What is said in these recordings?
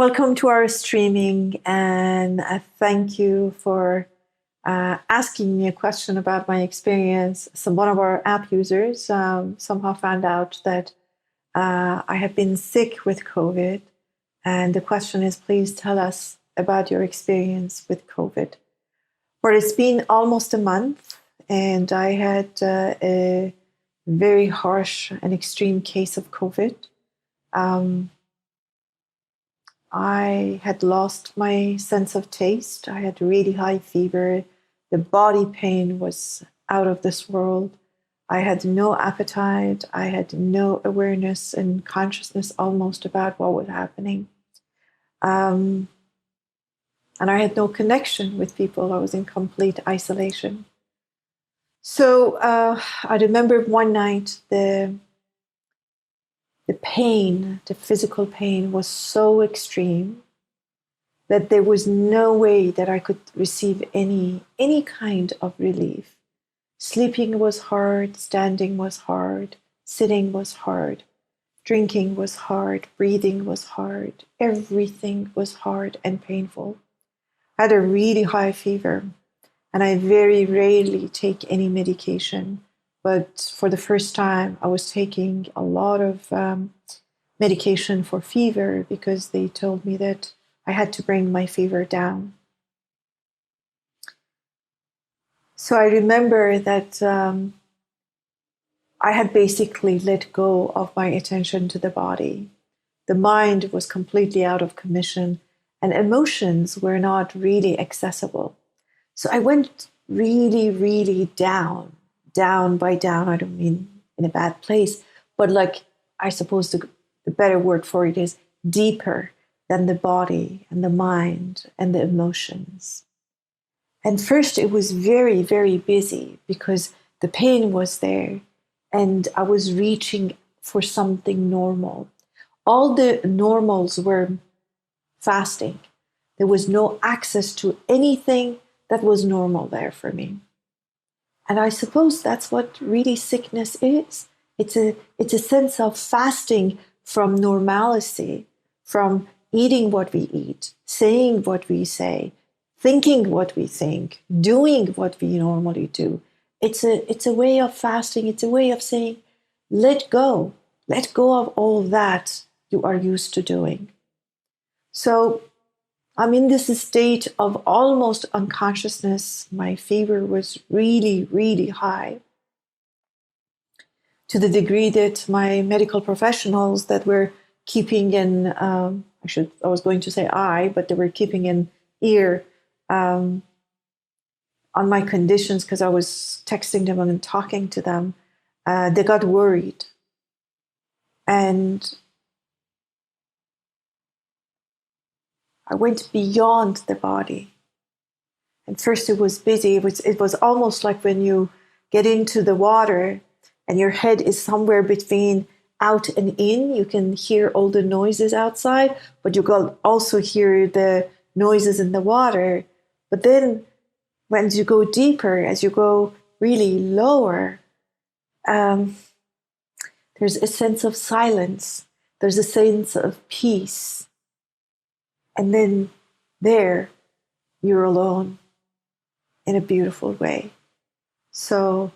Welcome to our streaming, and thank you for asking me a question about my experience. One of our app users somehow found out that I have been sick with COVID, and the question is, please tell us about your experience with COVID. Well, it's been almost a month, and I had a very harsh and extreme case of COVID. I had lost my sense of taste. I had really high fever. The body pain was out of this world. I had no appetite. I had no awareness and consciousness almost about what was happening. And I had no connection with people. I was in complete isolation. So I remember one night the pain, the physical pain was so extreme that there was no way that I could receive any kind of relief. Sleeping was hard, standing was hard, sitting was hard, drinking was hard, breathing was hard, everything was hard and painful. I had a really high fever, and I very rarely take any medication. But for the first time, I was taking a lot of medication for fever because they told me that I had to bring my fever down. So I remember that I had basically let go of my attention to the body. The mind was completely out of commission, and emotions were not really accessible. So I went really, really down by down. I don't mean in a bad place, but like, I suppose the better word for it is deeper than the body and the mind and the emotions. And first it was very, very busy because the pain was there and I was reaching for something normal. All the normals were fasting. There was no access to anything that was normal there for me. And I suppose that's what really sickness is. It's a sense of fasting from normalcy, from eating what we eat, saying what we say, thinking what we think, doing what we normally do. It's a way of fasting. It's a way of saying, let go of all that you are used to doing. So I'm in this state of almost unconsciousness. My fever was really, really high, to the degree that my medical professionals that were keeping in, I was going to say eye, but they were keeping an ear on my conditions because I was texting them and talking to them. They got worried. And I went beyond the body. And first it was busy. It was almost like when you get into the water and your head is somewhere between out and in. You can hear all the noises outside, but you can also hear the noises in the water. But then when you go deeper, as you go really lower, there's a sense of silence. There's a sense of peace. And then there, you're alone in a beautiful way. So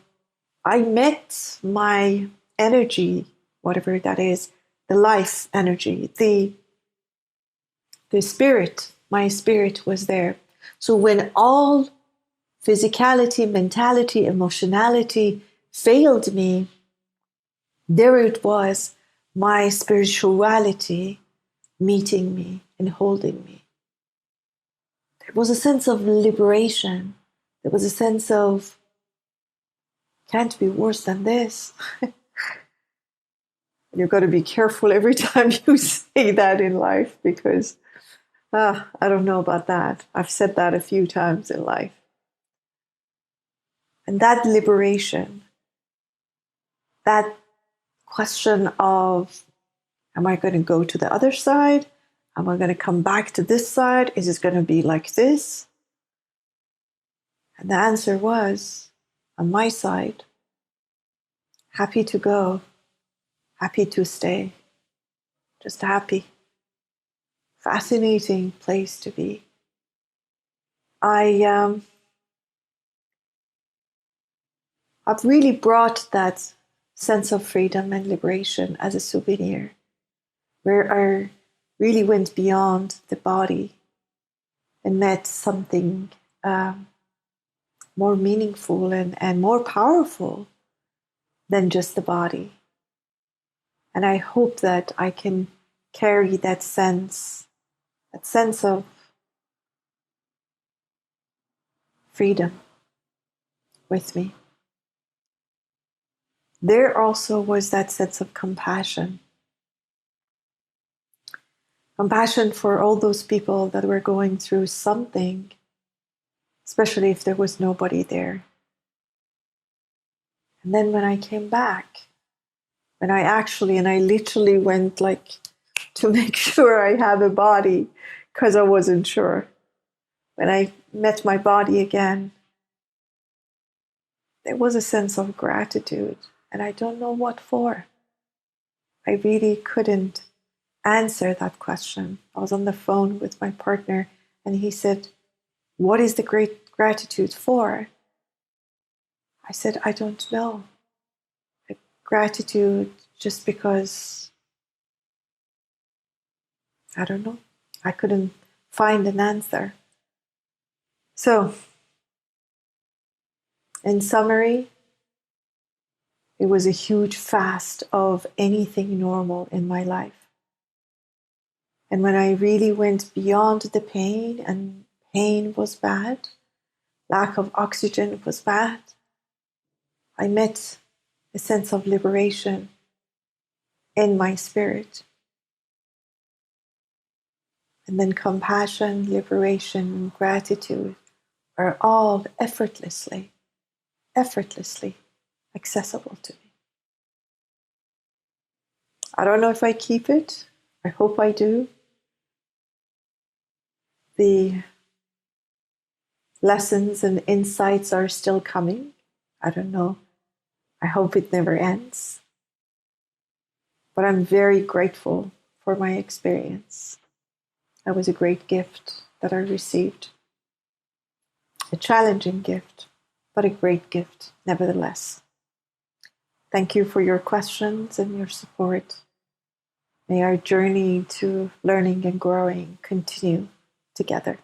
I met my energy, whatever that is, the life energy, the spirit, my spirit was there. So when all physicality, mentality, emotionality failed me, there it was, my spirituality meeting me and holding me. There was a sense of liberation. There was a sense of, can't be worse than this. You've got to be careful every time you say that in life because, I don't know about that. I've said that a few times in life. And that liberation, that question of, am I going to go to the other side? Am I going to come back to this side? Is it going to be like this? And the answer was, on my side, happy to go, happy to stay, just happy, fascinating place to be. I've really brought that sense of freedom and liberation as a souvenir, where I really went beyond the body and met something more meaningful and more powerful than just the body. And I hope that I can carry that sense of freedom with me. There also was that sense of compassion. Compassion for all those people that were going through something, especially if there was nobody there. And then when I came back, and I literally went like to make sure I have a body, because I wasn't sure. When I met my body again, there was a sense of gratitude, and I don't know what for. I really couldn't answer that question. I was on the phone with my partner, and he said, "What is the great gratitude for?" I said, "I don't know. Gratitude just because, I don't know." I couldn't find an answer. So, in summary, it was a huge fast of anything normal in my life. And when I really went beyond the pain, and pain was bad, lack of oxygen was bad, I met a sense of liberation in my spirit. And then compassion, liberation, gratitude are all effortlessly accessible to me. I don't know if I keep it. I hope I do. The lessons and insights are still coming. I don't know. I hope it never ends. But I'm very grateful for my experience. That was a great gift that I received. A challenging gift, but a great gift nevertheless. Thank you for your questions and your support. May our journey to learning and growing continue together.